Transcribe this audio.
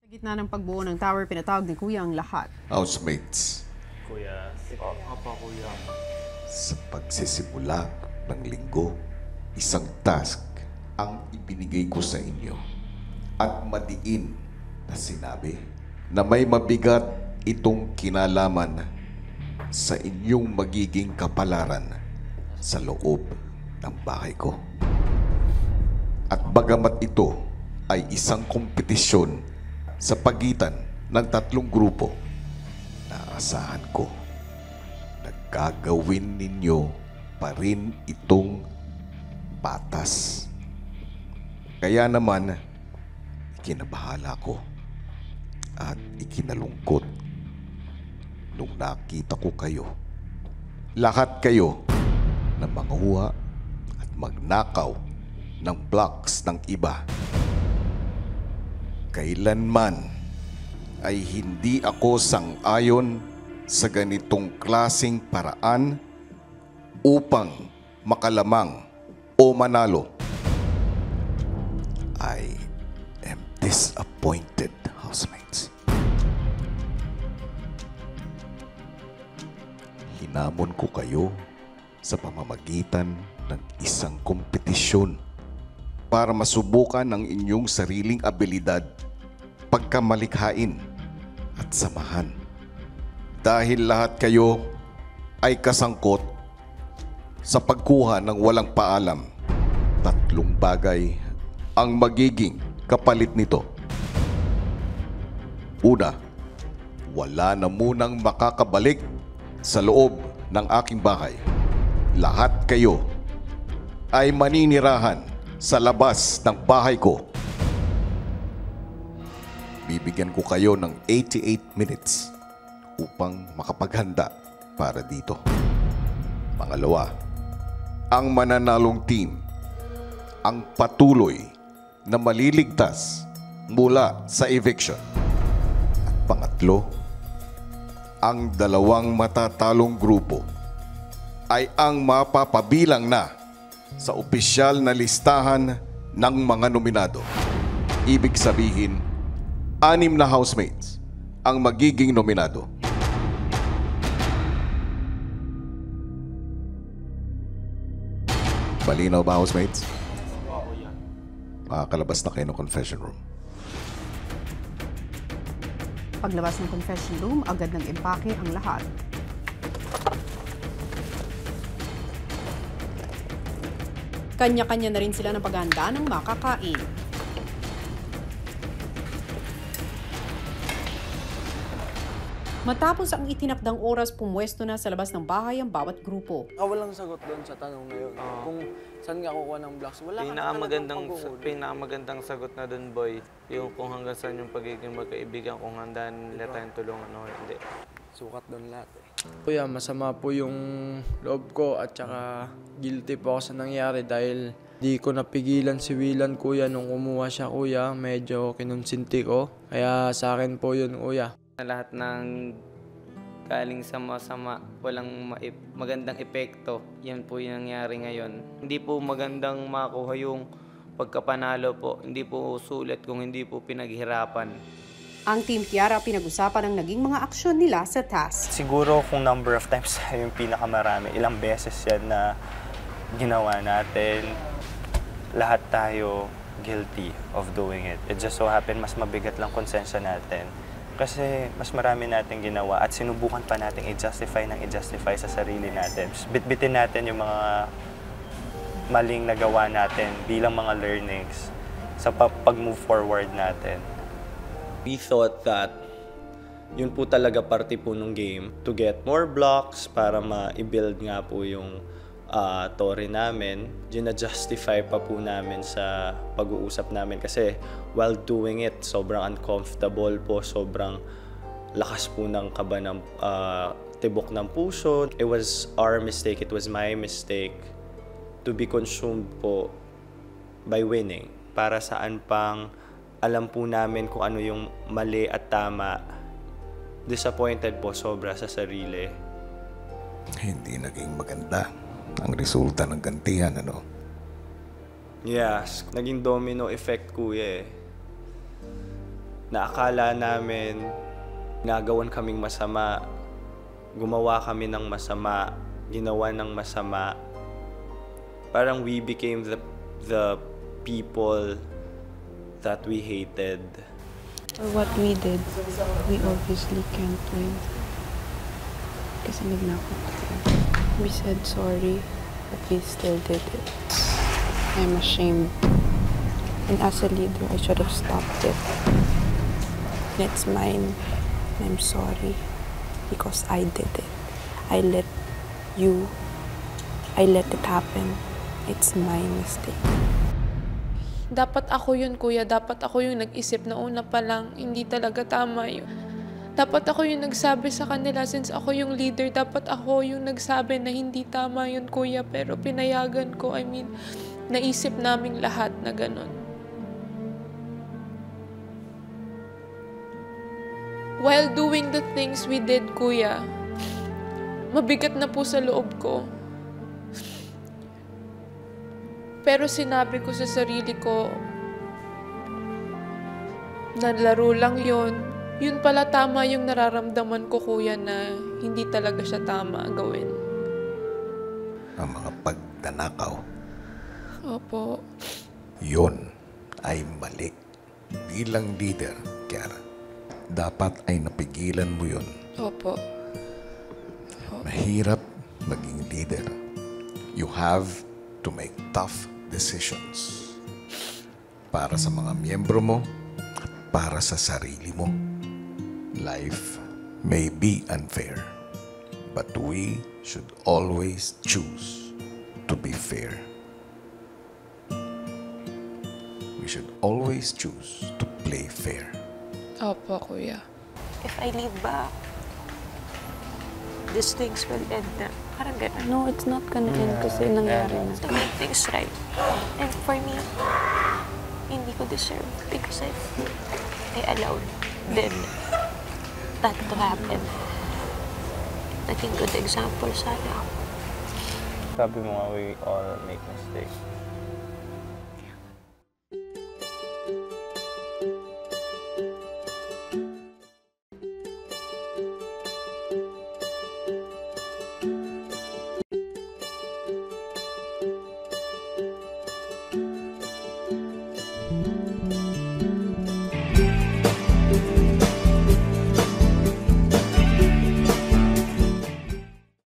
Gitna ng pagbuo ng tower, pinatawag ni Kuya ang lahat. Housemates, Kuya. Opo, kuya. sa pagsisimula ng linggo, isang task ang ibinigay ko sa inyo at madiin na sinabi na may mabigat itong kinalaman sa inyong magiging kapalaran sa loob ng bahay ko. At bagamat ito ay isang kompetisyon sa pagitan ng tatlong grupo, naasahan ko na gagawin ninyo pa rin itong batas. Kaya naman, ikinabahala ko at ikinalungkot nung nakita ko kayo. Lahat kayo na manguha at magnakaw ng blocks ng iba. Kailanman ay hindi ako sang-ayon sa ganitong klaseng paraan upang makalamang o manalo. I am disappointed, housemates. Hinamon ko kayo sa pamamagitan ng isang kompetisyon para masubukan ang inyong sariling abilidad, pagkamalikhain at samahan. Dahil lahat kayo ay kasangkot sa pagkuha ng walang paalam. Tatlong bagay ang magiging kapalit nito. Una, wala na munang makakabalik sa loob ng aking bahay. Lahat kayo ay maninirahan sa labas ng bahay ko. Bibigyan ko kayo ng 88 minutes upang makapaghanda para dito. Pangalawa, ang mananalong team ang patuloy na maliligtas mula sa eviction. At pangatlo, ang dalawang matatalong grupo ay ang mapapabilang na sa opisyal na listahan ng mga nominado. Ibig sabihin, 6 na housemates ang magiging nominado. Malinaw ba, housemates? Opo, kuya. Makakalabas na kayo ng confession room. Paglabas ng confession room, agad ng empake ang lahat. Kanya-kanya na rin sila ng paghahanda ng makakain. Matapos ang itinakdang oras, pumwesto na sa labas ng bahay ang bawat grupo. Walang sagot doon sa tanong na yun. Kung saan nga kukuha ng blocks, wala ka Pinakamagandang sagot na doon, boy, yung kung hanggang saan yung pagiging magkaibigan, kung handa nila tayong tulungan o hindi. Sukat doon lahat eh. Kuya, masama po yung loob ko at saka guilty po ako sa nangyari dahil di ko napigilan si Willan, kuya, nung kumuha siya, kuya. Medyo kinonsinti ko. Kaya sa akin po yun, kuya. Lahat ng galing sa masama, walang magandang epekto. Yan po yung nangyari ngayon. Hindi po magandang makuha yung pagkapanalo po. Hindi po sulit kung hindi po pinaghirapan. Ang Team Tiara pinag-usapan ang naging mga aksyon nila sa task. Siguro kung number of times yung pinakamarami, ilang beses yan na ginawa natin. Lahat tayo guilty of doing it. It just so happened mas mabigat lang konsensya natin. Kasi mas marami natin ginawa at sinubukan pa natin i-justify sa sarili natin. Bitbitin natin yung mga maling nagawa natin bilang mga learnings sa pag-move forward natin. We thought that yun po talaga parte po ng game to get more blocks para ma-build nga po yung tore namin. Gina-justify pa po namin sa pag-uusap namin kasi while doing it, sobrang uncomfortable po, sobrang lakas po ng kaba ng tibok ng puso. It was our mistake, it was my mistake to be consumed po by winning. Para saan pang alam po namin kung ano yung mali at tama. Disappointed po sobra sa sarili. Hindi naging maganda ang resulta ng gantihan, ano? Yes, naging domino effect, kuya eh. na akala namin nagawan kaming masama, gumawa kami ng masama, ginawa ng masama. Parang we became the people that we hated. For what we did, we obviously can't win. Kasi nagnakot tayo. We said sorry, but we still did it. I'm ashamed. And as a leader, I should have stopped it. And it's mine. And I'm sorry. Because I did it. I let it happen. It's my mistake. Dapat ako yun, kuya. Dapat ako yung nag-isip na una pa lang, hindi talaga tama yun. Dapat ako yung nagsabi sa kanila, since ako yung leader, dapat ako yung nagsabi na hindi tama yun, kuya. Pero pinayagan ko, naisip naming lahat na ganun. While doing the things we did, kuya, mabigat na po sa loob ko. Pero sinabi ko sa sarili ko, na laro lang yun. Yun pala tama yung nararamdaman ko, kuya, na hindi talaga siya tama gawin. Ang mga pagdanakaw, Opo. yun ay mali. Bilang leader, Kiara, dapat ay napigilan mo yun. Opo. Mahirap maging leader. You have to make tough decisions para sa mga miyembro mo at para sa sarili mo. Life may be unfair, but we should always choose to be fair. We should always choose to play fair. Opo, kuya. If I leave back, these things will end na. Parang ganun. No, it's not gonna end kasi nangyari na. To make things right. And for me, hindi ko deserve because I allowed them that to happen. Naging good example sana ako. Sabi mo nga, we all make mistakes.